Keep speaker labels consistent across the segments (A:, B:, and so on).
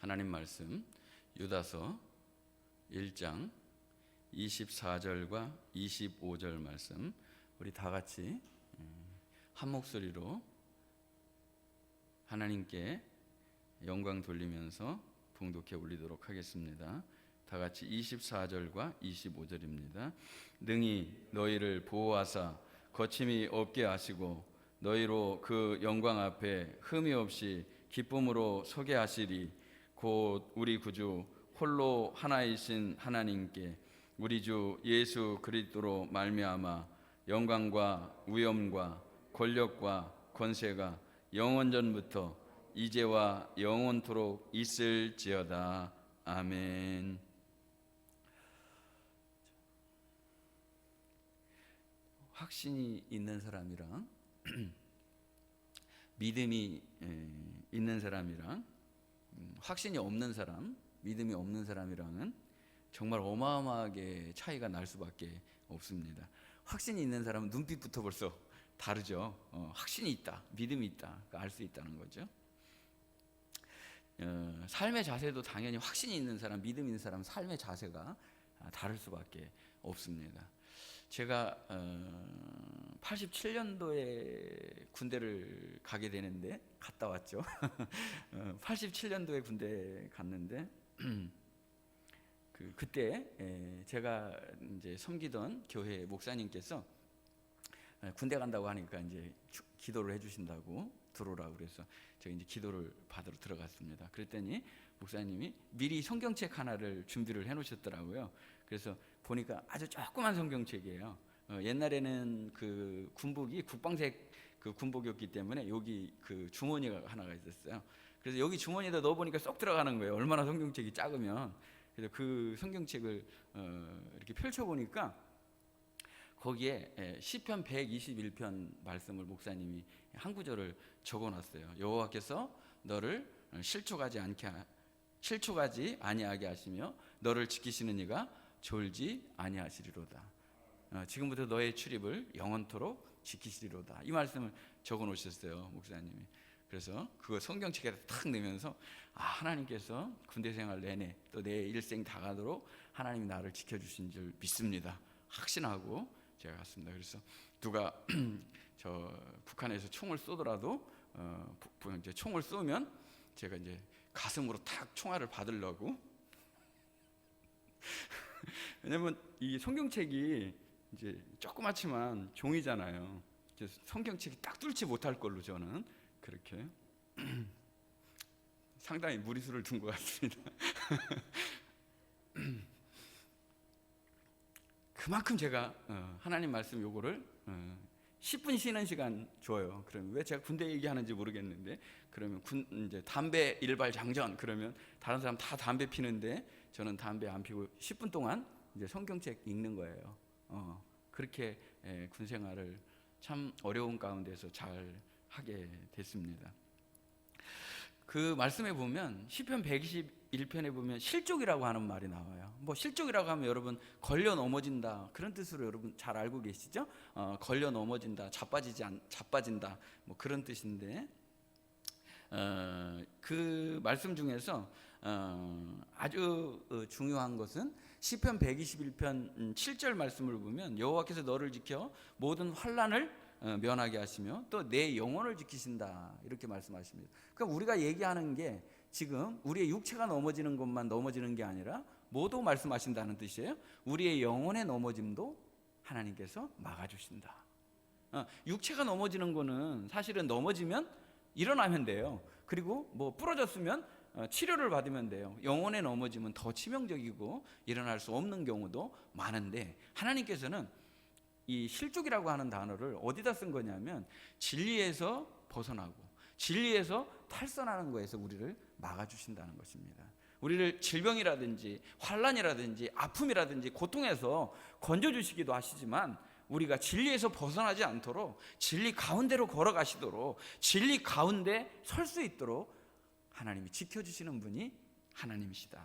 A: 하나님 말씀 유다서 1장 24절과 25절 말씀 우리 다 같이 한 목소리로 하나님께 영광 돌리면서 봉독해 올리도록 하겠습니다. 다 같이 24절과 25절입니다. 능히 너희를 보호하사 거침이 없게 하시고 너희로 그 영광 앞에 흠이 없이 기쁨으로 서게 하시리. 곧 우리 구주 홀로 하나이신 하나님께 우리 주 예수 그리스도로 말미암아 영광과 위엄과 권력과 권세가 영원전부터 이제와 영원토록 있을지어다. 아멘. 확신이 있는 사람이랑 믿음이 있는 사람이랑 확신이 없는 사람, 믿음이 없는 사람이랑은 정말 어마어마하게 차이가 날 수밖에 없습니다. 확신이 있는 사람은 눈빛부터 벌써 다르죠. 확신이 있다, 믿음이 있다, 알 수 있다는 거죠. 삶의 자세도 당연히 확신이 있는 사람, 믿음 있는 사람 삶의 자세가 다를 수밖에 없습니다. 제가 87년도에 군대를 가게 되는데 갔다 왔죠. 87년도에 군대 갔는데 그때 제가 이제 섬기던 교회 목사님께서 군대 간다고 하니까 이제 기도를 해주신다고 들어오라고 그래서 제가 이제 기도를 받으러 들어갔습니다. 그랬더니 목사님이 미리 성경책 하나를 준비를 해놓으셨더라고요. 그래서 보니까 아주 조그만 성경책이에요. 옛날에는 그 군복이 국방색 그 군복이었기 때문에 여기 그 주머니가 하나가 있었어요. 그래서 여기 주머니에다 넣어보니까 쏙 들어가는 거예요. 얼마나 성경책이 작으면. 그래서 그 성경책을 이렇게 펼쳐보니까 거기에 시편 121편 말씀을 목사님이 한 구절을 적어놨어요. 여호와께서 너를 실족하지 아니하게 하시며 너를 지키시는 이가 졸지 아니하시리로다. 지금부터 너의 출입을 영원토록 지키시리로다. 이 말씀을 적어 놓으셨어요, 목사님이. 그래서 그거 성경책에 탁 넣으면서 하나님께서 군대 생활 내내 또 내 일생 다 가도록 하나님이 나를 지켜주신 줄 믿습니다. 확신하고 제가 갔습니다. 그래서 누가 저 북한에서 총을 쏘더라도 이제 총을 쏘면 제가 이제 가슴으로 탁 총알을 받으려고. 왜냐면 이 성경책이 이제 조그맣지만 종이잖아요. 성경책이 딱 뚫지 못할 걸로 저는 그렇게 상당히 무리수를 둔 것 같습니다. 그만큼 제가 하나님 말씀 요거를 10분 쉬는 시간 줘요. 그러면 왜 제가 군대 얘기하는지 모르겠는데, 그러면 이제 담배 일발 장전 그러면 다른 사람 다 담배 피는데 저는 담배 안 피고 10분 동안 이제 성경책 읽는 거예요. 그렇게 군 생활을 참 어려운 가운데서 잘 하게 됐습니다. 그 말씀에 보면 시편 121편에 보면 실족이라고 하는 말이 나와요. 뭐 실족이라고 하면 여러분 걸려 넘어진다 그런 뜻으로 여러분 잘 알고 계시죠? 걸려 넘어진다, 자빠진다 뭐 그런 뜻인데 그 말씀 중에서 아주 중요한 것은 시편 121편 7절 말씀을 보면 여호와께서 너를 지켜 모든 환난을 면하게 하시며 또 내 영혼을 지키신다 이렇게 말씀하십니다. 그러니까 우리가 얘기하는 게 지금 우리의 육체가 넘어지는 것만 넘어지는 게 아니라 모두 말씀하신다는 뜻이에요. 우리의 영혼의 넘어짐도 하나님께서 막아주신다. 육체가 넘어지는 거는 사실은 넘어지면 일어나면 돼요. 그리고 뭐 부러졌으면 치료를 받으면 돼요. 영혼의 넘어짐은 더 치명적이고 일어날 수 없는 경우도 많은데 하나님께서는 이 실족이라고 하는 단어를 어디다 쓴 거냐면 진리에서 벗어나고 진리에서 탈선하는 거에서 우리를 막아주신다는 것입니다. 우리를 질병이라든지 환난이라든지 아픔이라든지 고통에서 건져주시기도 하시지만 우리가 진리에서 벗어나지 않도록 진리 가운데로 걸어가시도록 진리 가운데 설 수 있도록 하나님이 지켜주시는 분이 하나님이시다.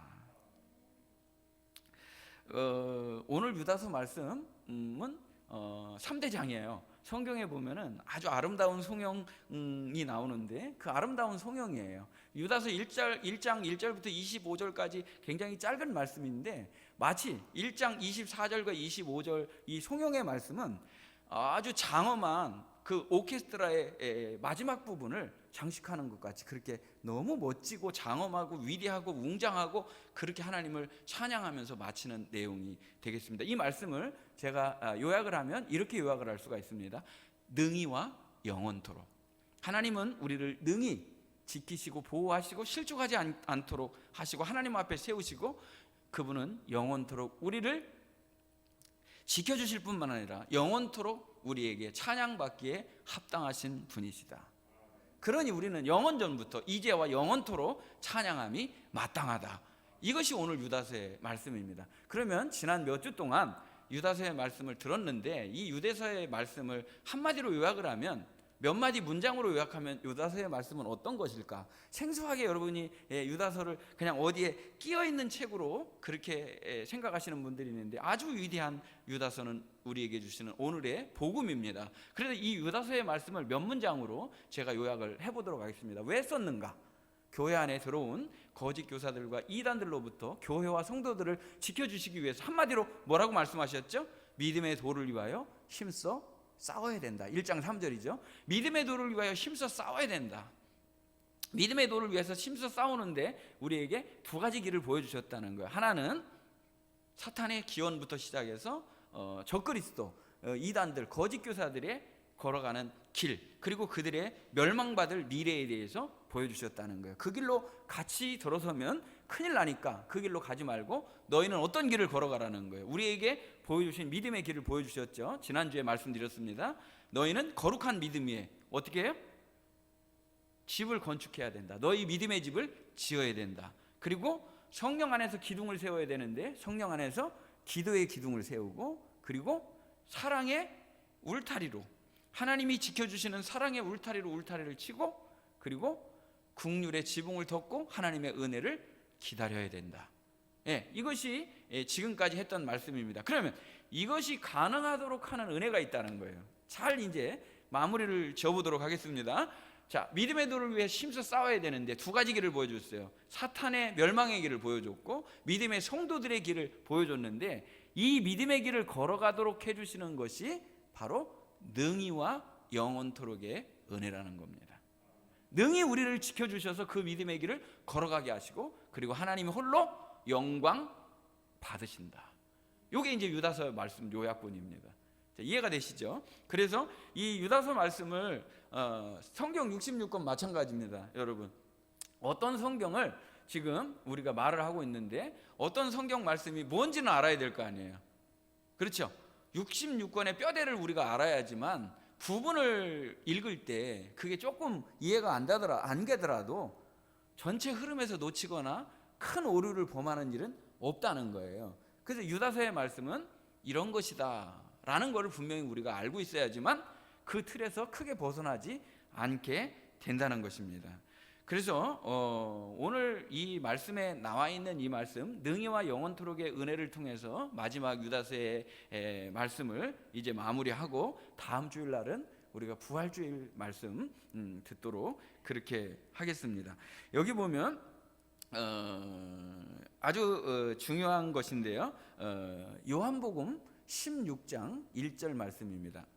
A: 오늘 유다서 말씀은 3대 장이에요. 성경에 보면은 아주 아름다운 송영이 나오는데 그 아름다운 송영이에요. 유다서 1장 1절부터 25절까지 굉장히 짧은 말씀인데 마치 1장 24절과 25절 이 송영의 말씀은 아주 장엄한 그 오케스트라의 마지막 부분을 장식하는 것 같이 그렇게 너무 멋지고 장엄하고 위대하고 웅장하고 그렇게 하나님을 찬양하면서 마치는 내용이 되겠습니다. 이 말씀을 제가 요약을 하면 이렇게 요약을 할 수가 있습니다. 능히와 영원토록. 하나님은 우리를 능히 지키시고 보호하시고 실족하지 않도록 하시고 하나님 앞에 세우시고 그분은 영원토록 우리를 지켜주실 뿐만 아니라 영원토록 우리에게 찬양받기에 합당하신 분이시다. 그러니 우리는 영원전부터 이제와 영원토록 찬양함이 마땅하다. 이것이 오늘 유다서의 말씀입니다. 그러면 지난 몇 주 동안 유다서의 말씀을 들었는데 이 유다서의 말씀을 한마디로 요약을 하면 몇 마디 문장으로 요약하면 유다서의 말씀은 어떤 것일까? 생소하게 여러분이 유다서를 그냥 어디에 끼어있는 책으로 그렇게 생각하시는 분들이 있는데 아주 위대한 유다서는 우리에게 주시는 오늘의 복음입니다. 그래서 이 유다서의 말씀을 몇 문장으로 제가 요약을 해보도록 하겠습니다. 왜 썼는가? 교회 안에 들어온 거짓 교사들과 이단들로부터 교회와 성도들을 지켜주시기 위해서 한마디로 뭐라고 말씀하셨죠? 믿음의 도를 위하여 힘써 싸워야 된다. 1장 3절이죠. 믿음의 도를 위하여 힘써 싸워야 된다. 믿음의 도를 위해서 힘써 싸우는데 우리에게 두 가지 길을 보여주셨다는 거예요. 하나는 사탄의 기원부터 시작해서 적그리스도 이단들 거짓 교사들의 걸어가는 길 그리고 그들의 멸망받을 미래에 대해서 보여주셨다는 거예요. 그 길로 같이 들어서면 큰일 나니까 그 길로 가지 말고 너희는 어떤 길을 걸어가라는 거예요. 우리에게 보여주신 믿음의 길을 보여주셨죠. 지난주에 말씀드렸습니다. 너희는 거룩한 믿음 위에 어떻게 해요? 집을 건축해야 된다. 너희 믿음의 집을 지어야 된다. 그리고 성령 안에서 기둥을 세워야 되는데 성령 안에서 기도의 기둥을 세우고 그리고 사랑의 울타리로 하나님이 지켜주시는 사랑의 울타리를 치고 그리고 긍휼의 지붕을 덮고 하나님의 은혜를 기다려야 된다. 이것이 지금까지 했던 말씀입니다. 그러면 이것이 가능하도록 하는 은혜가 있다는 거예요. 잘 이제 마무리를 지어보도록 하겠습니다. 자, 믿음의 도를 위해 힘써 싸워야 되는데 두 가지 길을 보여줬어요. 사탄의 멸망의 길을 보여줬고 믿음의 성도들의 길을 보여줬는데 이 믿음의 길을 걸어가도록 해주시는 것이 바로 능히와 영원토록의 은혜라는 겁니다. 능히 우리를 지켜주셔서 그 믿음의 길을 걸어가게 하시고 그리고 하나님이 홀로 영광 받으신다. 이게 이제 유다서 말씀 요약본입니다. 이해가 되시죠? 그래서 이 유다서 말씀을 성경 66권 마찬가지입니다. 여러분 어떤 성경을 지금 우리가 말을 하고 있는데 어떤 성경 말씀이 뭔지는 알아야 될 거 아니에요. 그렇죠? 66권의 뼈대를 우리가 알아야지만 부분을 읽을 때 그게 조금 이해가 안 되더라도 전체 흐름에서 놓치거나 큰 오류를 범하는 일은 없다는 거예요. 그래서 유다서의 말씀은 이런 것이다 라는 것을 분명히 우리가 알고 있어야지만 그 틀에서 크게 벗어나지 않게 된다는 것입니다. 그래서 오늘 이 말씀에 나와 있는 이 말씀 능히와 영원토록의 은혜를 통해서 마지막 유다서의 말씀을 이제 마무리하고 다음 주일 날은 우리가 부활주일 말씀 듣도록 그렇게 하겠습니다. 여기 보면 아주 중요한 것인데요. 요한복음 16장 1절 말씀입니다.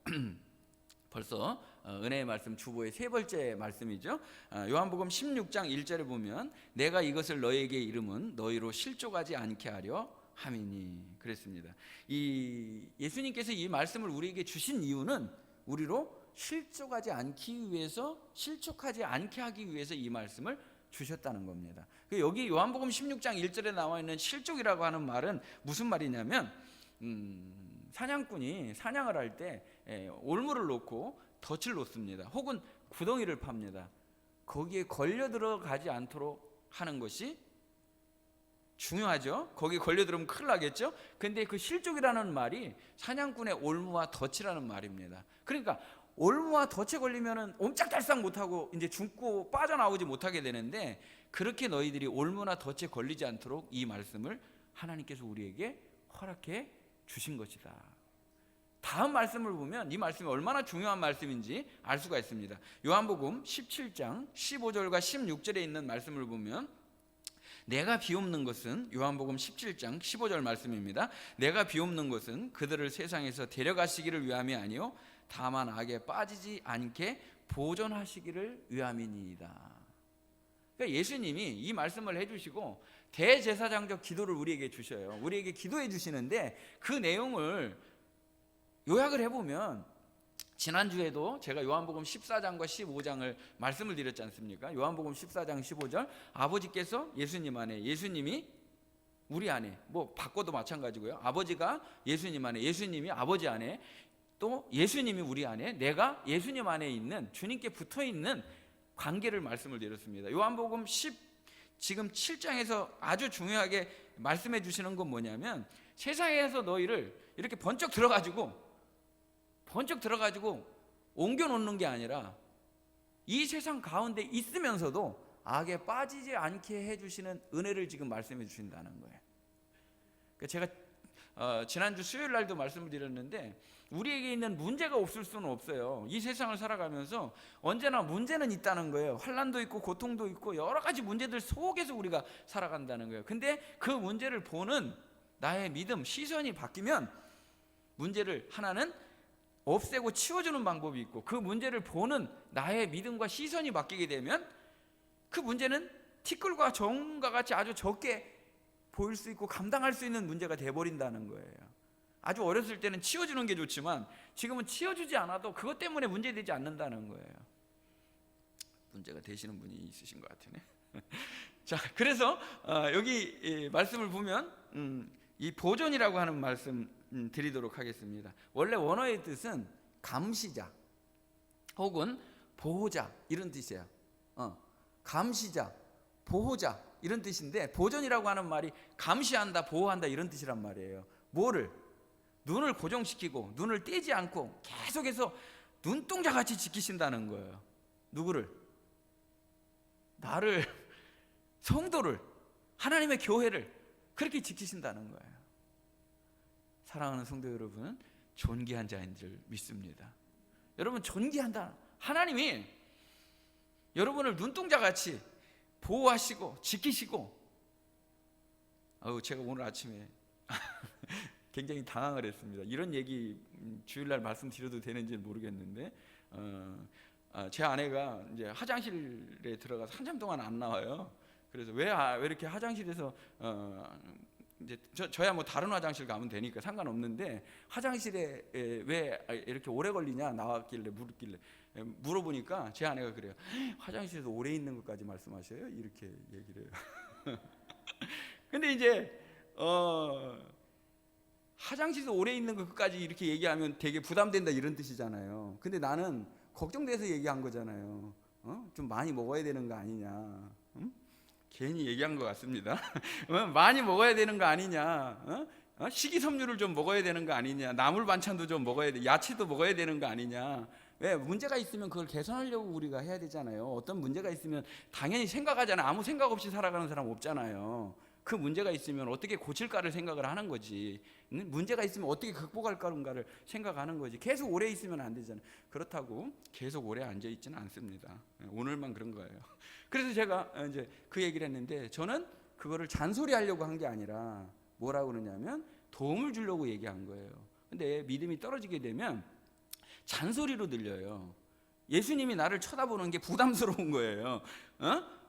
A: 벌써 은혜의 말씀 주보의 세 번째 말씀이죠. 요한복음 16장 1절에 보면 내가 이것을 너희에게 이름은 너희로 실족하지 않게 하려 함이니 그랬습니다. 이 예수님께서 이 말씀을 우리에게 주신 이유는 우리로 실족하지 않기 위해서 실족하지 않게 하기 위해서 이 말씀을 주셨다는 겁니다. 여기 요한복음 16장 1절에 나와 있는 실족이라고 하는 말은 무슨 말이냐면 사냥꾼이 사냥을 할 때 올무를 놓고 덫을 놓습니다. 혹은 구덩이를 팝니다. 거기에 걸려 들어가지 않도록 하는 것이 중요하죠. 거기에 걸려 들어오면 큰일 나겠죠. 근데 그 실족이라는 말이 사냥꾼의 올무와 덫이라는 말입니다. 그러니까 올무와 덫에 걸리면은 옴짝달싹 못하고 이제 죽고 빠져나오지 못하게 되는데 그렇게 너희들이 올무나 덫에 걸리지 않도록 이 말씀을 하나님께서 우리에게 허락해 주신 것이다. 다음 말씀을 보면 이 말씀이 얼마나 중요한 말씀인지 알 수가 있습니다. 요한복음 17장 15절과 16절에 있는 말씀을 보면, 내가 비옵는 것은, 요한복음 17장 15절 말씀입니다. 내가 비옵는 것은 그들을 세상에서 데려가시기를 위함이 아니요 다만 악에 빠지지 않게 보존하시기를 위함이니이다. 그러니까 예수님이 이 말씀을 해주시고 대제사장적 기도를 우리에게 주셔요. 우리에게 기도해 주시는데, 그 내용을 요약을 해보면, 지난주에도 제가 요한복음 14장과 15장을 말씀을 드렸지 않습니까? 요한복음 14장 15절, 아버지께서 예수님 안에, 예수님이 우리 안에, 뭐 바꿔도 마찬가지고요. 아버지가 예수님 안에, 예수님이 아버지 안에, 또 예수님이 우리 안에, 내가 예수님 안에 있는, 주님께 붙어있는 관계를 말씀을 드렸습니다. 요한복음 지금 7장에서 아주 중요하게 말씀해 주시는 건 뭐냐면, 세상에서 너희를 이렇게 번쩍 들어가지고 옮겨 놓는 게 아니라 이 세상 가운데 있으면서도 악에 빠지지 않게 해주시는 은혜를 지금 말씀해 주신다는 거예요. 제가 지난주 수요일 날도 말씀을 드렸는데, 우리에게 있는 문제가 없을 수는 없어요. 이 세상을 살아가면서 언제나 문제는 있다는 거예요. 환난도 있고 고통도 있고 여러 가지 문제들 속에서 우리가 살아간다는 거예요. 근데 그 문제를 보는 나의 믿음, 시선이 바뀌면 문제를 하나는 없애고 치워주는 방법이 있고, 그 문제를 보는 나의 믿음과 시선이 바뀌게 되면 그 문제는 티끌과 정과 같이 아주 적게 보일 수 있고 감당할 수 있는 문제가 돼버린다는 거예요. 아주 어렸을 때는 치워주는 게 좋지만 지금은 치워주지 않아도 그것 때문에 문제되지 않는다는 거예요. 문제가 되시는 분이 있으신 것 같으네. 자, 그래서 여기 말씀을 보면 이 보존이라고 하는 말씀 드리도록 하겠습니다. 원래 원어의 뜻은 감시자 혹은 보호자 이런 뜻이에요. 감시자, 보호자 이런 뜻인데, 보존이라고 하는 말이 감시한다, 보호한다 이런 뜻이란 말이에요. 뭐를? 눈을 고정시키고 눈을 떼지 않고 계속해서 눈동자같이 지키신다는 거예요. 누구를? 나를, 성도를, 하나님의 교회를 그렇게 지키신다는 거예요. 사랑하는 성도 여러분, 존귀한 자인 줄 믿습니다. 여러분, 존귀한다. 하나님이 여러분을 눈동자같이 보호하시고 지키시고, 제가 오늘 아침에 굉장히 당황을 했습니다. 이런 얘기 주일날 말씀드려도 되는지는 모르겠는데, 제 아내가 이제 화장실에 들어가서 한참 동안 안 나와요. 그래서 왜 이렇게 화장실에서 이제 저야 뭐 다른 화장실 가면 되니까 상관없는데, 화장실에 왜 이렇게 오래 걸리냐 나왔길래 물어보니까 제 아내가 그래요. 화장실에서 오래 있는 것까지 말씀하셔요? 이렇게 얘기를 해요. 근데 이제 화장실에서 오래 있는 것까지 이렇게 얘기하면 되게 부담된다 이런 뜻이잖아요. 근데 나는 걱정돼서 얘기한 거잖아요. 좀 많이 먹어야 되는 거 아니냐. 괜히 얘기한 것 같습니다. 많이 먹어야 되는 거 아니냐, 식이섬유를 좀 먹어야 되는 거 아니냐, 나물 반찬도 좀 먹어야 돼, 야채도 먹어야 되는 거 아니냐. 왜? 문제가 있으면 그걸 개선하려고 우리가 해야 되잖아요. 어떤 문제가 있으면 당연히 생각하잖아요. 아무 생각 없이 살아가는 사람 없잖아요. 그 문제가 있으면 어떻게 고칠까를 생각을 하는 거지. 문제가 있으면 어떻게 극복할까를 생각하는 거지. 계속 오래 있으면 안 되잖아요. 그렇다고 계속 오래 앉아 있지는 않습니다. 오늘만 그런 거예요. 그래서 제가 이제 그 얘기를 했는데, 저는 그거를 잔소리하려고 한 게 아니라 뭐라고 그러냐면 도움을 주려고 얘기한 거예요. 근데 믿음이 떨어지게 되면 잔소리로 들려요. 예수님이 나를 쳐다보는 게 부담스러운 거예요.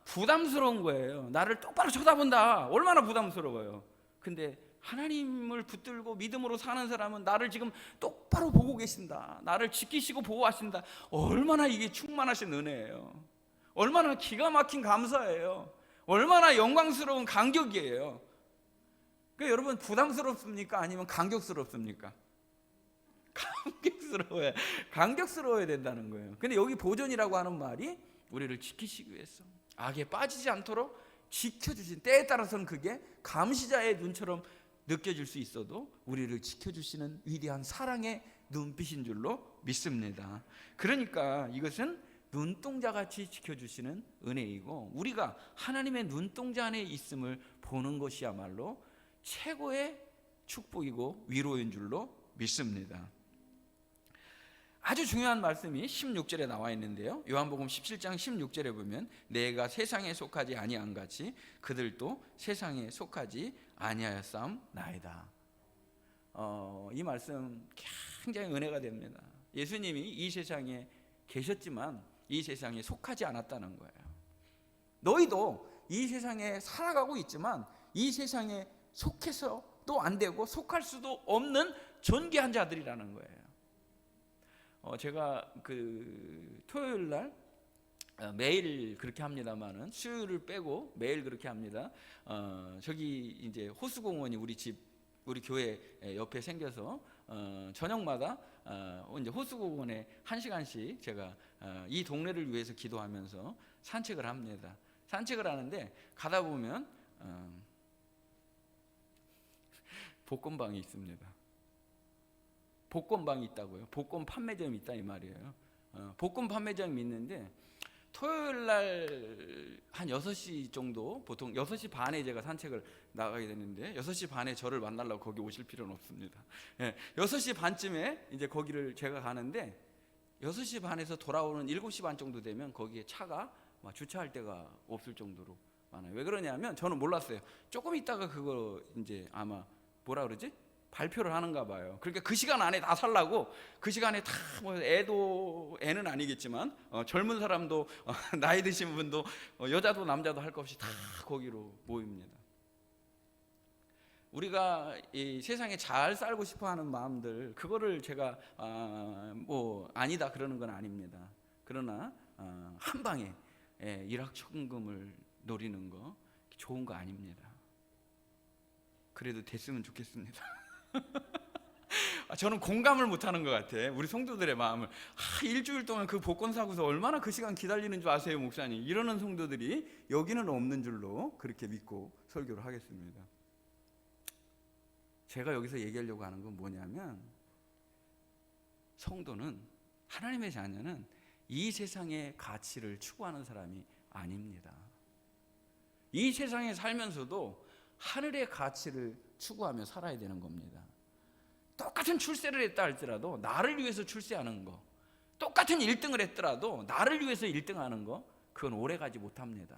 A: 부담스러운 거예요. 나를 똑바로 쳐다본다. 얼마나 부담스러워요. 근데 하나님을 붙들고 믿음으로 사는 사람은 나를 지금 똑바로 보고 계신다. 나를 지키시고 보호하신다. 얼마나 이게 충만하신 은혜예요. 얼마나 기가 막힌 감사예요. 얼마나 영광스러운 감격이에요. 그러니까 여러분, 부담스럽습니까? 아니면 감격스럽습니까? 감격스러워야 된다는 거예요. 근데 여기 보존이라고 하는 말이 우리를 지키시기 위해서, 악에 빠지지 않도록 지켜주신, 때에 따라서는 그게 감시자의 눈처럼 느껴질 수 있어도 우리를 지켜주시는 위대한 사랑의 눈빛인 줄로 믿습니다. 그러니까 이것은 눈동자같이 지켜주시는 은혜이고, 우리가 하나님의 눈동자 안에 있음을 보는 것이야말로 최고의 축복이고 위로인 줄로 믿습니다. 아주 중요한 말씀이 16절에 나와 있는데요. 요한복음 17장 16절에 보면 내가 세상에 속하지 아니한 같이 그들도 세상에 속하지 아니하였사옵나이다. 이 말씀 굉장히 은혜가 됩니다. 예수님이 이 세상에 계셨지만 이 세상에 속하지 않았다는 거예요. 너희도 이 세상에 살아가고 있지만 이 세상에 속해서도 안 되고 속할 수도 없는 존귀한 자들이라는 거예요. 제가 그 토요일 날 매일 그렇게 합니다만은 수요일을 빼고 매일 그렇게 합니다. 저기 이제 호수공원이 우리 교회 옆에 생겨서 저녁마다 이제 호수공원에 1시간씩 제가 이 동네를 위해서 기도하면서 산책을 합니다. 산책을 하는데 가다 보면 복권방이 있습니다. 복권방이 있다고요. 복권 판매점이 있다 이 말이에요. 복권 판매점이 있는데 토요일 날 한 6시 정도, 보통 6시 반에 제가 산책을 나가게 되는데 6시 반에 저를 만나려고 거기 오실 필요는 없습니다. 6시 반쯤에 이제 거기를 제가 가는데 6시 반에서 돌아오는 7시 반 정도 되면 거기에 차가 막 주차할 데가 없을 정도로 많아요. 왜 그러냐면 저는 몰랐어요. 조금 있다가 그거 이제 아마 뭐라 그러지? 발표를 하는가 봐요. 그러니까 그 시간 안에 다 살라고 그 시간에 다 뭐 애는 아니겠지만 젊은 사람도 나이 드신 분도 여자도 남자도 할 것 없이 다 거기로 모입니다. 우리가 이 세상에 잘 살고 싶어하는 마음들 그거를 제가 뭐 아니다 그러는 건 아닙니다. 그러나 한 방에 일확천금을 노리는 거 좋은 거 아닙니다. 그래도 됐으면 좋겠습니다. 저는 공감을 못하는 것 같아. 우리 성도들의 마음을. 일주일 동안 그 복권 사고서 얼마나 그 시간 기다리는 줄 아세요, 목사님? 이러는 성도들이 여기는 없는 줄로 그렇게 믿고 설교를 하겠습니다. 제가 여기서 얘기하려고 하는 건 뭐냐면 성도는, 하나님의 자녀는 이 세상의 가치를 추구하는 사람이 아닙니다. 이 세상에 살면서도 하늘의 가치를 추구하며 살아야 되는 겁니다. 똑같은 출세를 했다 할지라도 나를 위해서 출세하는 거, 똑같은 1등을 했더라도 나를 위해서 1등하는 거, 그건 오래가지 못합니다.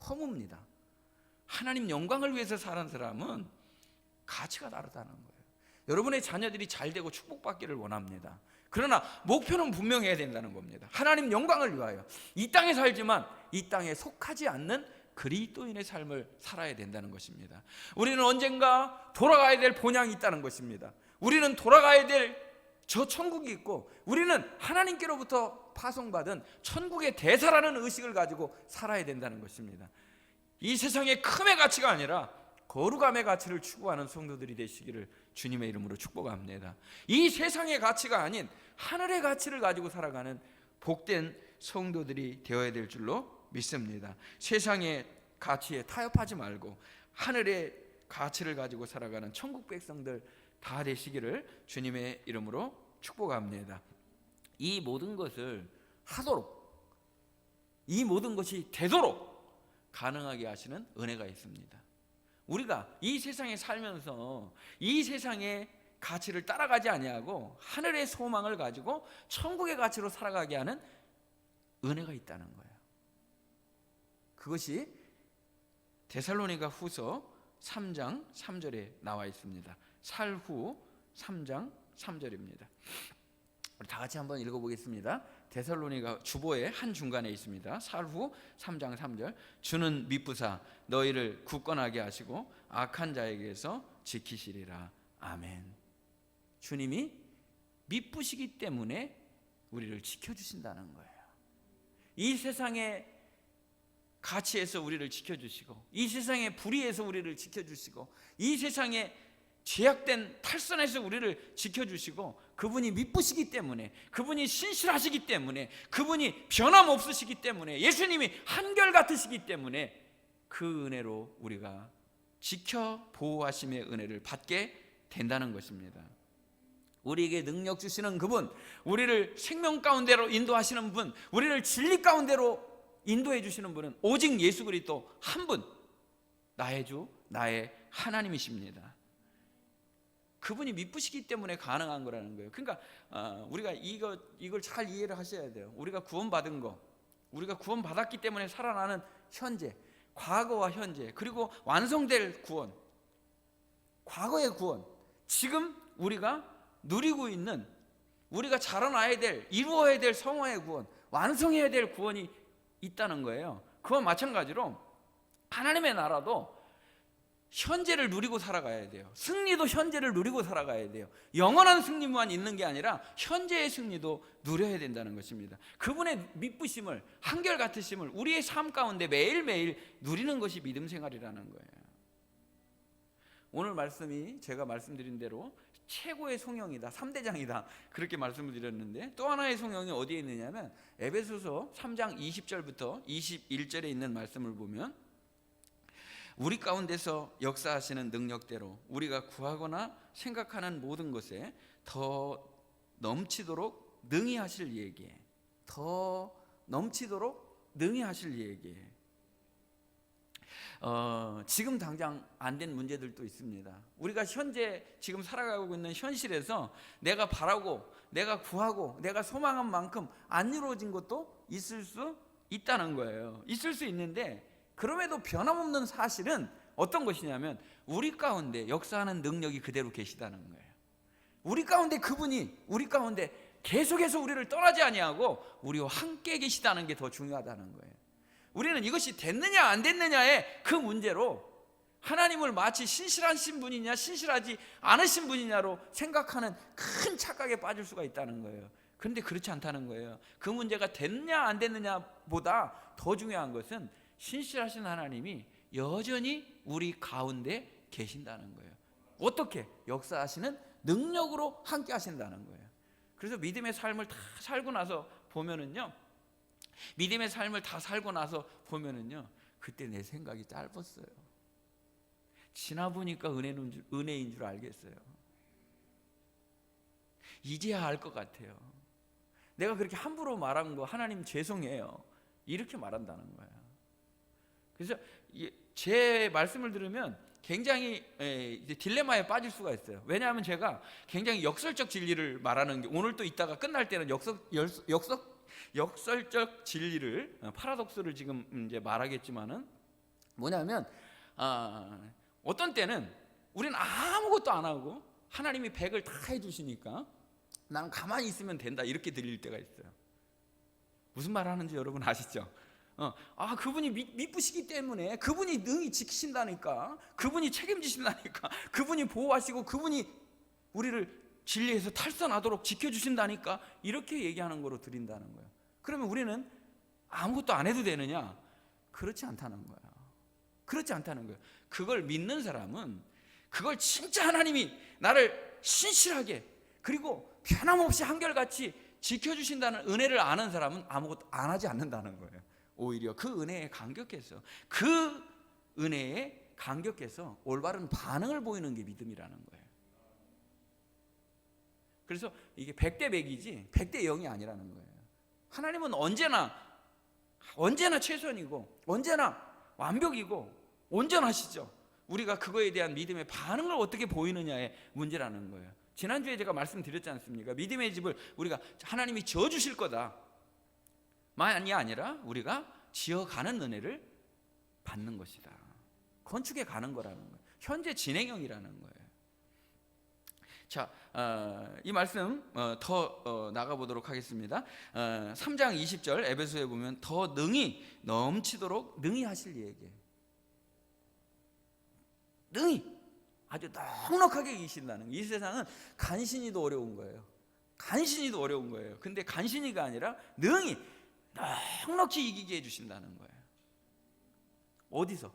A: 허무입니다. 하나님 영광을 위해서 사는 사람은 가치가 다르다는 거예요. 여러분의 자녀들이 잘 되고 축복받기를 원합니다. 그러나 목표는 분명해야 된다는 겁니다. 하나님 영광을 위하여 이 땅에 살지만 이 땅에 속하지 않는 그리스도인의 삶을 살아야 된다는 것입니다. 우리는 언젠가 돌아가야 될 본향이 있다는 것입니다. 우리는 돌아가야 될 저 천국이 있고 우리는 하나님께로부터 파송받은 천국의 대사라는 의식을 가지고 살아야 된다는 것입니다. 이 세상의 큼의 가치가 아니라 거룩함의 가치를 추구하는 성도들이 되시기를 주님의 이름으로 축복합니다. 이 세상의 가치가 아닌 하늘의 가치를 가지고 살아가는 복된 성도들이 되어야 될 줄로 믿습니다. 세상의 가치에 타협하지 말고 하늘의 가치를 가지고 살아가는 천국 백성들 다 되시기를 주님의 이름으로 축복합니다. 이 모든 것을 하도록, 이 모든 것이 되도록 가능하게 하시는 은혜가 있습니다. 우리가 이 세상에 살면서 이 세상의 가치를 따라가지 아니하고 하늘의 소망을 가지고 천국의 가치로 살아가게 하는 은혜가 있다는 거예요. 그것이 데살로니가 후서 3장 3절에 나와 있습니다. 살후 3장 3절입니다. 우리 다 같이 한번 읽어보겠습니다. 데살로니가 주보의 한 중간에 있습니다. 살후 3장 3절. 주는 미쁘사 너희를 굳건하게 하시고 악한 자에게서 지키시리라. 아멘. 주님이 미쁘시기 때문에 우리를 지켜주신다는 거예요. 이 세상의 가치에서 우리를 지켜주시고 이 세상의 불의에서 우리를 지켜주시고 이 세상의 죄악된 탈선에서 우리를 지켜주시고 그분이 미쁘시기 때문에, 그분이 신실하시기 때문에, 그분이 변함없으시기 때문에, 예수님이 한결같으시기 때문에 그 은혜로 우리가 지켜 보호하심의 은혜를 받게 된다는 것입니다. 우리에게 능력 주시는 그분, 우리를 생명 가운데로 인도하시는 분, 우리를 진리 가운데로 인도해 주시는 분은 오직 예수 그리스도 한 분, 나의 주, 나의 하나님이십니다. 그분이 미쁘시기 때문에 가능한 거라는 거예요. 그러니까 우리가 이걸 잘 이해를 하셔야 돼요. 우리가 구원받은 거, 우리가 구원받았기 때문에 살아나는 현재, 과거와 현재, 그리고 완성될 구원, 과거의 구원, 지금 우리가 누리고 있는, 우리가 자라나야 될, 이루어야 될 성화의 구원, 완성해야 될 구원이 있다는 거예요. 그와 마찬가지로 하나님의 나라도 현재를 누리고 살아가야 돼요. 승리도 현재를 누리고 살아가야 돼요. 영원한 승리만 있는 게 아니라 현재의 승리도 누려야 된다는 것입니다. 그분의 미쁘심을, 한결같으심을 우리의 삶 가운데 매일매일 누리는 것이 믿음 생활이라는 거예요. 오늘 말씀이 제가 말씀드린 대로 최고의 송영이다, 3대장이다, 그렇게 말씀을 드렸는데, 또 하나의 송영이 어디에 있느냐면 에베소서 3장 20절부터 21절에 있는 말씀을 보면, 우리 가운데서 역사하시는 능력대로 우리가 구하거나 생각하는 모든 것에 더 넘치도록 능히 하실 이에게, 더 넘치도록 능히 하실 이에게. 지금 당장 안 된 문제들도 있습니다. 우리가 현재 지금 살아가고 있는 현실에서 내가 바라고, 내가 구하고, 내가 소망한 만큼 안 이루어진 것도 있을 수 있다는 거예요. 있을 수 있는데, 그럼에도 변함없는 사실은 어떤 것이냐면 우리 가운데 역사하는 능력이 그대로 계시다는 거예요. 우리 가운데 그분이 우리 가운데 계속해서 우리를 떠나지 아니하고 우리와 함께 계시다는 게 더 중요하다는 거예요. 우리는 이것이 됐느냐 안 됐느냐의 그 문제로 하나님을 마치 신실하신 분이냐 신실하지 않으신 분이냐로 생각하는 큰 착각에 빠질 수가 있다는 거예요. 그런데 그렇지 않다는 거예요. 그 문제가 됐냐 안 됐느냐보다 더 중요한 것은 신실하신 하나님이 여전히 우리 가운데 계신다는 거예요. 어떻게? 역사하시는 능력으로 함께 하신다는 거예요. 그래서 믿음의 삶을 다 살고 나서 보면은요, 믿음의 삶을 다 살고 나서 보면은요, 그때 내 생각이 짧았어요. 지나보니까 은혜인 줄 알겠어요. 이제야 알 것 같아요. 내가 그렇게 함부로 말한 거 하나님 죄송해요, 이렇게 말한다는 거예요. 그래서 제 말씀을 들으면 굉장히 딜레마에 빠질 수가 있어요. 왜냐하면 제가 굉장히 역설적 진리를 말하는 게, 오늘 또 이따가 끝날 때는 역설적 진리를, 파라독스를 지금 이제 말하겠지만은, 뭐냐면 어떤 때는 우리는 아무것도 안 하고 하나님이 100을 다 해주시니까 나는 가만히 있으면 된다, 이렇게 들릴 때가 있어요. 무슨 말 하는지 여러분 아시죠? 그분이 미쁘시기 때문에, 그분이 능히 지키신다니까, 그분이 책임지신다니까, 그분이 보호하시고 그분이 우리를 진리에서 탈선하도록 지켜주신다니까, 이렇게 얘기하는 거로 드린다는 거예요. 그러면 우리는 아무것도 안 해도 되느냐? 그렇지 않다는 거야. 그렇지 않다는 거예요. 그걸 믿는 사람은, 그걸 진짜 하나님이 나를 신실하게 그리고 변함없이 한결같이 지켜주신다는 은혜를 아는 사람은 아무것도 안 하지 않는다는 거예요. 오히려 그 은혜에 감격해서, 그 은혜에 감격해서 올바른 반응을 보이는 게 믿음이라는 거예요. 그래서 이게 100대 100이지 100대 0이 아니라는 거예요. 하나님은 언제나 최선이고, 언제나 완벽이고 온전하시죠. 우리가 그거에 대한 믿음의 반응을 어떻게 보이느냐의 문제라는 거예요. 지난주에 제가 말씀드렸지 않습니까? 믿음의 집을 우리가 하나님이 지어주실 거다 만이 아니라 우리가 지어가는 은혜를 받는 것이다. 건축해 가는 거라는 거예요. 현재 진행형이라는 거예요. 자, 이 말씀 더 나가보도록 하겠습니다. 3장 20절 에베소에 보면 더 능히 넘치도록 능히 하실 이에게, 능히 아주 넉넉하게 계신다는 거예요. 이 세상은 간신히도 어려운 거예요. 간신히도 어려운 거예요. 근데 간신히가 아니라 능히 넉넉히 이기게 해주신다는 거예요. 어디서?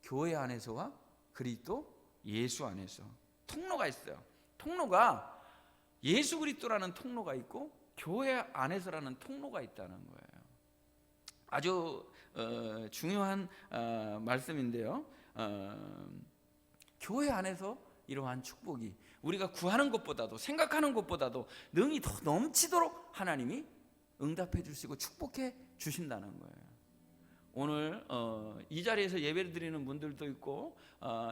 A: 교회 안에서와 그리스도 예수 안에서 통로가 있어요. 통로가 예수 그리스도라는 통로가 있고 교회 안에서라는 통로가 있다는 거예요. 아주 중요한 말씀인데요. 교회 안에서 이러한 축복이 우리가 구하는 것보다도 생각하는 것보다도 능히 더 넘치도록 하나님이 응답해 주시고 축복해 주신다는 거예요. 오늘 이 자리에서 예배를 드리는 분들도 있고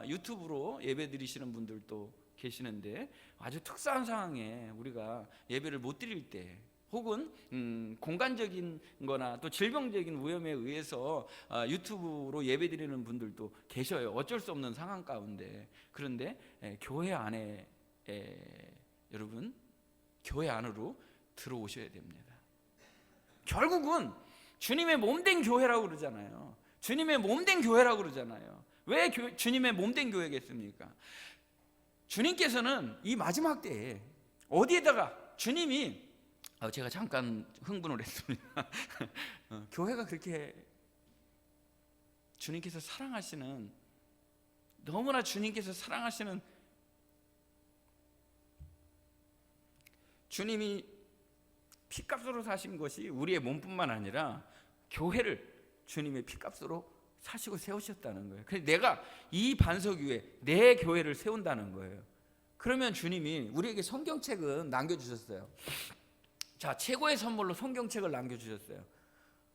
A: 유튜브로 예배 드리시는 분들도 계시는데 아주 특수한 상황에 우리가 예배를 못 드릴 때, 혹은 공간적인 거나 또 질병적인 위험에 의해서 유튜브로 예배 드리는 분들도 계셔요. 어쩔 수 없는 상황 가운데. 그런데 교회 안에 여러분, 교회 안으로 들어오셔야 됩니다. 결국은 주님의 몸된 교회라고 그러잖아요. 주님의 몸된 교회라고 그러잖아요. 왜 주님의 몸된 교회겠습니까? 주님께서는 이 마지막 때에 어디에다가 주님이, 제가 잠깐 흥분을 했습니다. 교회가 그렇게 주님께서 사랑하시는, 너무나 주님께서 사랑하시는, 주님이 피값으로 사신 것이 우리의 몸뿐만 아니라 교회를 주님의 피값으로 사시고 세우셨다는 거예요. 그래서 내가 이 반석 위에 내 교회를 세운다는 거예요. 그러면 주님이 우리에게 성경책은 남겨주셨어요. 자, 최고의 선물로 성경책을 남겨주셨어요.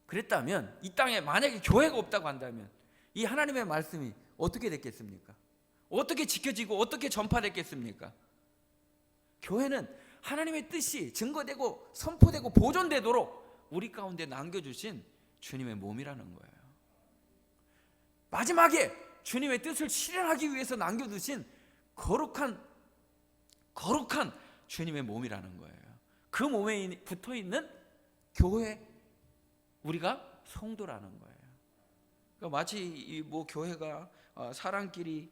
A: 그랬다면 이 땅에 만약에 교회가 없다고 한다면 이 하나님의 말씀이 어떻게 됐겠습니까? 어떻게 지켜지고 어떻게 전파됐겠습니까? 교회는 하나님의 뜻이 증거되고 선포되고 보존되도록 우리 가운데 남겨주신 주님의 몸이라는 거예요. 마지막에 주님의 뜻을 실현하기 위해서 남겨두신 거룩한 주님의 몸이라는 거예요. 그 몸에 붙어있는 교회, 우리가 성도라는 거예요. 그러니까 마치 뭐 교회가 사람끼리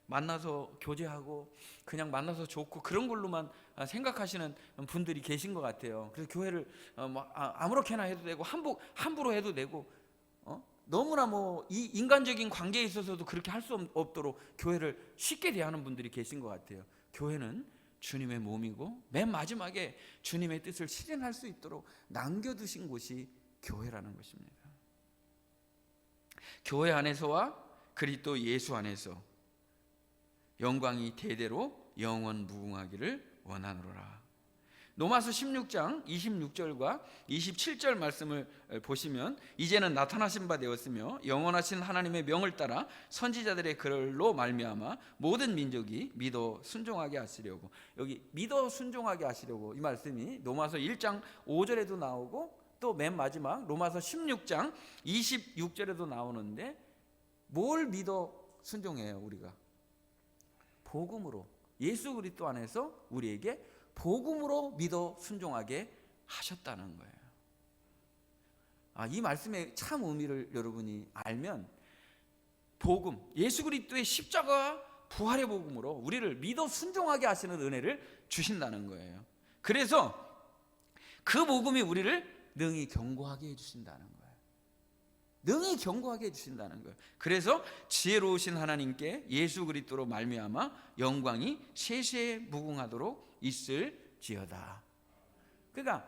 A: 만나서 교제하고 그냥 만나서 좋고 그런 걸로만 생각하시는 분들이 계신 것 같아요. 그래서 교회를 아무렇게나 해도 되고 함부로 해도 되고, 너무나 뭐 이 인간적인 관계에 있어서도 그렇게 할 수 없도록 교회를 쉽게 대하는 분들이 계신 것 같아요. 교회는 주님의 몸이고 맨 마지막에 주님의 뜻을 실현할 수 있도록 남겨두신 곳이 교회라는 것입니다. 교회 안에서와 그리스도 예수 안에서 영광이 대대로 영원 무궁하기를 원하노라. 로마서 16장 26절과 27절 말씀을 보시면, 이제는 나타나신 바 되었으며 영원하신 하나님의 명을 따라 선지자들의 글로 말미암아 모든 민족이 믿어 순종하게 하시려고. 여기 믿어 순종하게 하시려고, 이 말씀이 로마서 1장 5절에도 나오고 또 맨 마지막 로마서 16장 26절에도 나오는데, 뭘 믿어 순종해요? 우리가 복음으로, 예수 그리스도 안에서 우리에게 복음으로 믿어 순종하게 하셨다는 거예요. 이 말씀의 참 의미를 여러분이 알면, 복음, 예수 그리스도의 십자가 부활의 복음으로 우리를 믿어 순종하게 하시는 은혜를 주신다는 거예요. 그래서 그 복음이 우리를 능히 견고하게 해주신다는 거예요. 능히 견고하게 해주신다는 거예요. 그래서 지혜로우신 하나님께 예수 그리스도로 말미암아 영광이 세세에 무궁하도록 있을지어다. 그러니까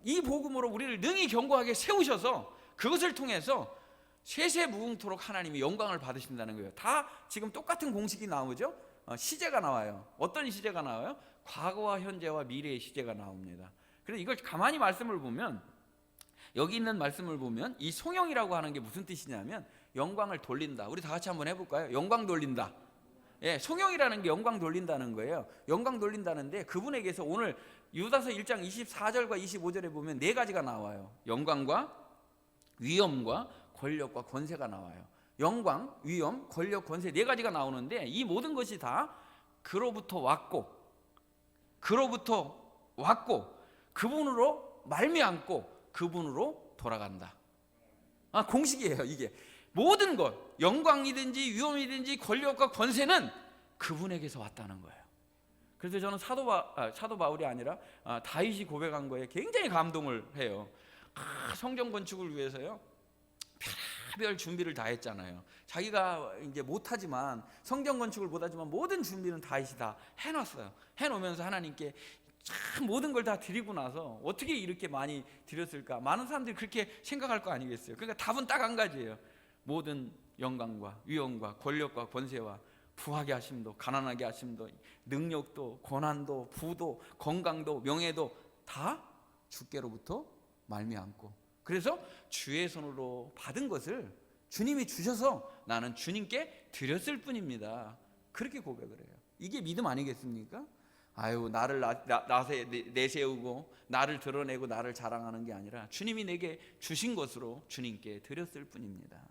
A: 이 복음으로 우리를 능히 견고하게 세우셔서 그것을 통해서 세세 무궁토록 하나님이 영광을 받으신다는 거예요. 다 지금 똑같은 공식이 나오죠. 시제가 나와요. 어떤 시제가 나와요? 과거와 현재와 미래의 시제가 나옵니다. 그래서 이걸 가만히 말씀을 보면, 여기 있는 말씀을 보면 이 송영이라고 하는 게 무슨 뜻이냐면 영광을 돌린다. 우리 다 같이 한번 해볼까요? 영광 돌린다. 예, 송영이라는 게 영광 돌린다는 거예요. 영광 돌린다는데, 그분에게서 오늘 유다서 1장 24절과 25절에 보면 네 가지가 나와요. 영광과 위엄과 권력과 권세가 나와요. 영광, 위엄, 권력, 권세 네 가지가 나오는데, 이 모든 것이 다 그로부터 왔고 그분으로 말미암고 그분으로 돌아간다. 공식이에요. 이게 모든 것, 영광이든지 위엄이든지 권력과 권세는 그분에게서 왔다는 거예요. 그래서 저는 사도 바울이 아니라 다윗이 고백한 거에 굉장히 감동을 해요. 성전 건축을 위해서요, 별의별 준비를 다 했잖아요. 자기가 이제 못하지만, 성전 건축을 못하지만 모든 준비는 다윗이 다 해놨어요. 해놓으면서 하나님께 참 모든 걸 다 드리고 나서 어떻게 이렇게 많이 드렸을까? 많은 사람들이 그렇게 생각할 거 아니겠어요? 그러니까 답은 딱 한 가지예요. 모든 영광과 위엄과 권력과 권세와 부하게 하심도, 가난하게 하심도, 능력도, 권한도, 부도, 건강도, 명예도 다 주께로부터 말미암고, 그래서 주의 손으로 받은 것을 주님이 주셔서 나는 주님께 드렸을 뿐입니다. 그렇게 고백을 해요. 이게 믿음 아니겠습니까? 아유, 나를 내세우고 나를 드러내고 나를 자랑하는 게 아니라 주님이 내게 주신 것으로 주님께 드렸을 뿐입니다.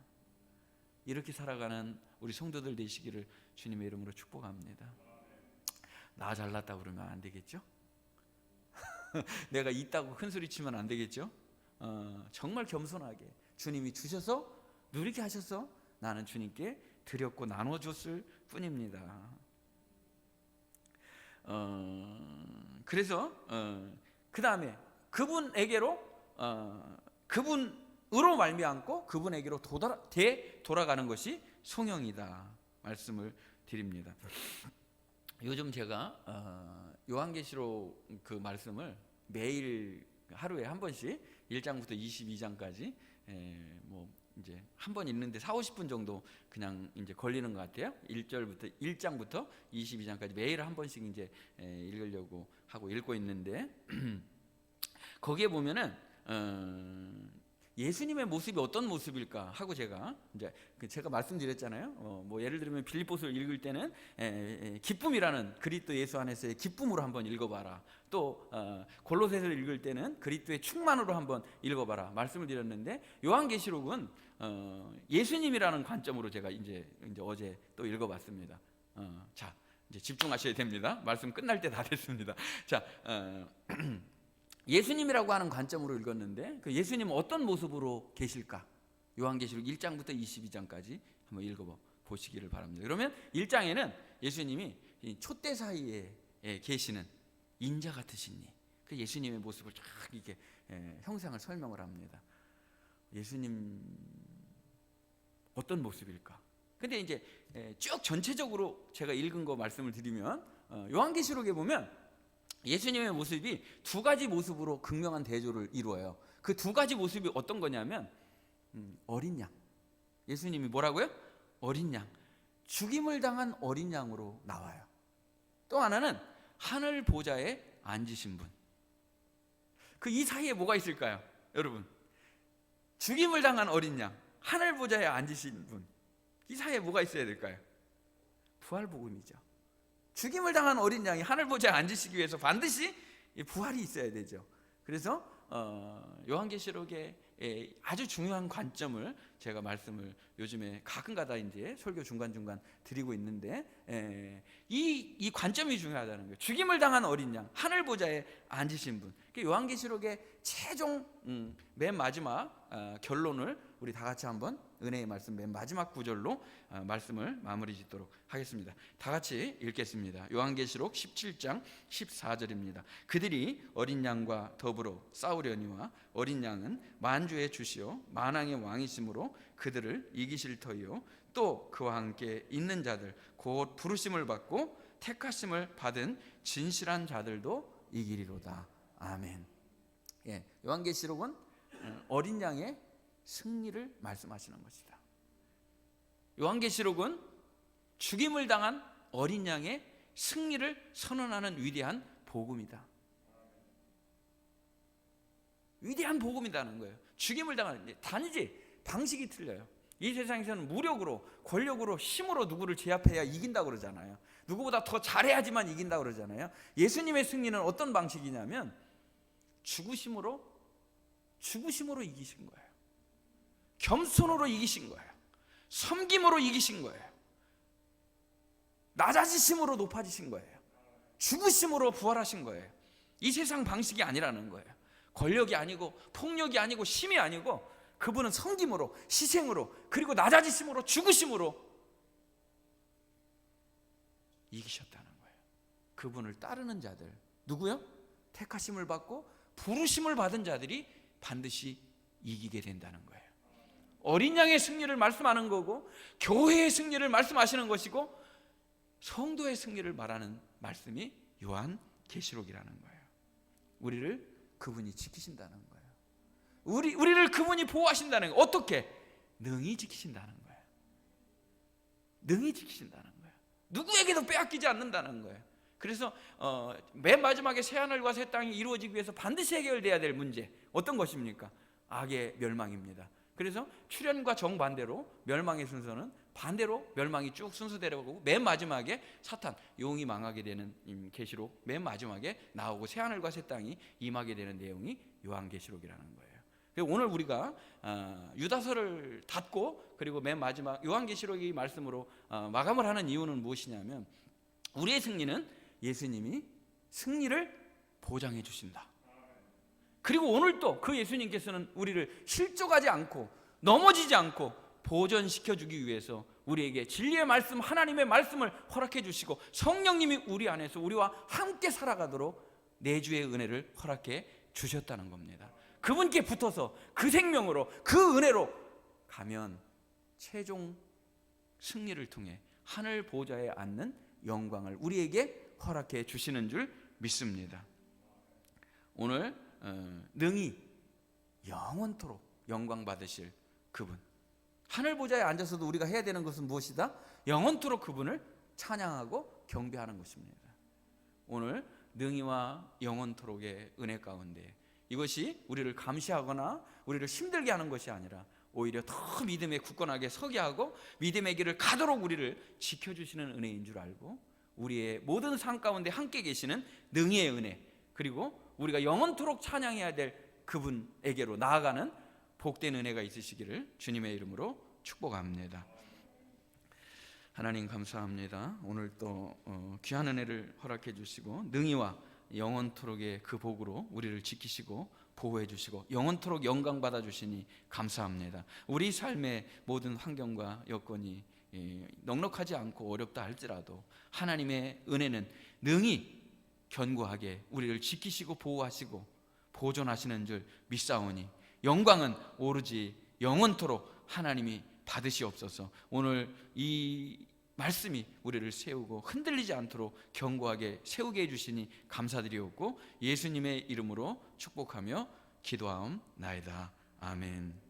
A: 이렇게 살아가는 우리 성도들 되시기를 주님의 이름으로 축복합니다. 나 잘났다 그러면 안 되겠죠? 내가 있다고 큰 소리 치면 안 되겠죠? 정말 겸손하게 주님이 주셔서 누리게 하셔서 나는 주님께 드렸고 나눠줬을 뿐입니다. 그래서 그 다음에 그분에게로 그분으로 말미암고 그분에게로 돌아가는 것이 성령이다 말씀을 드립니다. 요즘 제가 요한계시록 그 말씀을 매일 하루에 한 번씩 1장부터 22장까지 뭐 이제 한 번 읽는데 40-50분 정도 그냥 이제 걸리는 것 같아요. 1장부터 22장까지 매일 한 번씩 이제 읽으려고 하고 읽고 있는데 거기에 보면은 예수님의 모습이 어떤 모습일까 하고 제가 말씀드렸잖아요. 뭐 예를 들면 빌립보서를 읽을 때는 기쁨이라는 그리스도 예수 안에서의 기쁨으로 한번 읽어봐라. 또 골로새서를 읽을 때는 그리스도의 충만으로 한번 읽어봐라 말씀을 드렸는데 요한계시록은 예수님이라는 관점으로 제가 이제 어제 또 읽어봤습니다. 자, 이제 집중하셔야 됩니다. 말씀 끝날 때 다 됐습니다. 자. 예수님이라고 하는 관점으로 읽었는데 그 예수님은 어떤 모습으로 계실까? 요한계시록 1장부터 22장까지 한번 읽어보시기를 바랍니다. 그러면 1장에는 예수님이 촛대 사이에 계시는 인자 같으시니 그 예수님의 모습을 쫙 이렇게 형상을 설명을 합니다. 예수님 어떤 모습일까? 근데 이제 쭉 전체적으로 제가 읽은 거 말씀을 드리면 요한계시록에 보면 예수님의 모습이 두 가지 모습으로 극명한 대조를 이루어요. 그 두 가지 모습이 어떤 거냐면 어린 양. 예수님이 뭐라고요? 어린 양. 죽임을 당한 어린 양으로 나와요. 또 하나는 하늘 보좌에 앉으신 분. 그 이 사이에 뭐가 있을까요? 여러분, 죽임을 당한 어린 양, 하늘 보좌에 앉으신 분, 이 사이에 뭐가 있어야 될까요? 부활복음이죠. 죽임을 당한 어린 양이 하늘 보좌에 앉으시기 위해서 반드시 부활이 있어야 되죠. 그래서 요한계시록의 아주 중요한 관점을 제가 말씀을 요즘에 가끔가다 이제 설교 중간중간 드리고 있는데 이 관점이 중요하다는 거예요. 죽임을 당한 어린 양, 하늘 보좌에 앉으신 분. 요한계시록의 최종 맨 마지막 결론을 우리 다 같이 한번 은혜의 말씀 맨 마지막 구절로 말씀을 마무리 짓도록 하겠습니다. 다 같이 읽겠습니다. 요한계시록 17장 14절입니다. 그들이 어린 양과 더불어 싸우려니와 어린 양은 만주의 주시요 만왕의 왕이심으로 그들을 이기실 터이요 또 그와 함께 있는 자들 곧 부르심을 받고 택하심을 받은 진실한 자들도 이기리로다. 아멘. 요한계시록은 어린 양의 승리를 말씀하시는 것이다. 요한계시록은 죽임을 당한 어린 양의 승리를 선언하는 위대한 복음이다. 위대한 복음이라는 거예요. 죽임을 당하는 단지 방식이 틀려요. 이 세상에서는 무력으로, 권력으로, 힘으로 누구를 제압해야 이긴다고 그러잖아요. 누구보다 더 잘해야지만 이긴다고 그러잖아요. 예수님의 승리는 어떤 방식이냐면 죽으심으로 이기신 거예요. 겸손으로 이기신 거예요. 섬김으로 이기신 거예요. 낮아지심으로 높아지신 거예요. 죽으심으로 부활하신 거예요. 이 세상 방식이 아니라는 거예요. 권력이 아니고 폭력이 아니고 힘이 아니고 그분은 섬김으로, 희생으로, 그리고 낮아지심으로, 죽으심으로 이기셨다는 거예요. 그분을 따르는 자들, 누구요? 택하심을 받고 부르심을 받은 자들이 반드시 이기게 된다는 거예요. 어린 양의 승리를 말씀하는 거고 교회의 승리를 말씀하시는 것이고 성도의 승리를 말하는 말씀이 요한계시록이라는 거예요. 우리를 그분이 지키신다는 거예요. 우리를 그분이 보호하신다는 거예요. 어떻게? 능히 지키신다는 거예요. 능히 지키신다는 거예요. 누구에게도 빼앗기지 않는다는 거예요. 그래서 맨 마지막에 새하늘과 새 땅이 이루어지기 위해서 반드시 해결돼야 될 문제 어떤 것입니까? 악의 멸망입니다. 그래서 출현과 정반대로 멸망의 순서는 반대로 멸망이 쭉 순서대로 가고 맨 마지막에 사탄, 용이 망하게 되는 계시록 맨 마지막에 나오고 새하늘과 새 땅이 임하게 되는 내용이 요한계시록이라는 거예요. 오늘 우리가 유다서를 닫고 그리고 맨 마지막 요한계시록의 말씀으로 마감을 하는 이유는 무엇이냐면 우리의 승리는 예수님이 승리를 보장해 주신다. 그리고 오늘 또 그 예수님께서는 우리를 실족하지 않고 넘어지지 않고 보존시켜 주기 위해서 우리에게 진리의 말씀, 하나님의 말씀을 허락해 주시고 성령님이 우리 안에서 우리와 함께 살아가도록 내주의 은혜를 허락해 주셨다는 겁니다. 그분께 붙어서 그 생명으로 그 은혜로 가면 최종 승리를 통해 하늘 보좌에 앉는 영광을 우리에게 허락해 주시는 줄 믿습니다. 오늘 능히 영원토록 영광 받으실 그분, 하늘 보좌에 앉아서도 우리가 해야 되는 것은 무엇이다? 영원토록 그분을 찬양하고 경배하는 것입니다. 오늘 능히와 영원토록의 은혜 가운데 이것이 우리를 감시하거나 우리를 힘들게 하는 것이 아니라 오히려 더 믿음에 굳건하게 서게 하고 믿음의 길을 가도록 우리를 지켜주시는 은혜인 줄 알고 우리의 모든 삶 가운데 함께 계시는 능히의 은혜, 그리고 우리가 영원토록 찬양해야 될 그분에게로 나아가는 복된 은혜가 있으시기를 주님의 이름으로 축복합니다. 하나님 감사합니다. 오늘 또 귀한 은혜를 허락해 주시고 능히와 영원토록의 그 복으로 우리를 지키시고 보호해 주시고 영원토록 영광 받아 주시니 감사합니다. 우리 삶의 모든 환경과 여건이 넉넉하지 않고 어렵다 할지라도 하나님의 은혜는 능히 견고하게 우리를 지키시고 보호하시고 보존하시는 줄 믿사오니 영광은 오로지 영원토록 하나님이 받으시옵소서. 오늘 이 말씀이 우리를 세우고 흔들리지 않도록 견고하게 세우게 해주시니 감사드리옵고 예수님의 이름으로 축복하며 기도하옵나이다. 아멘.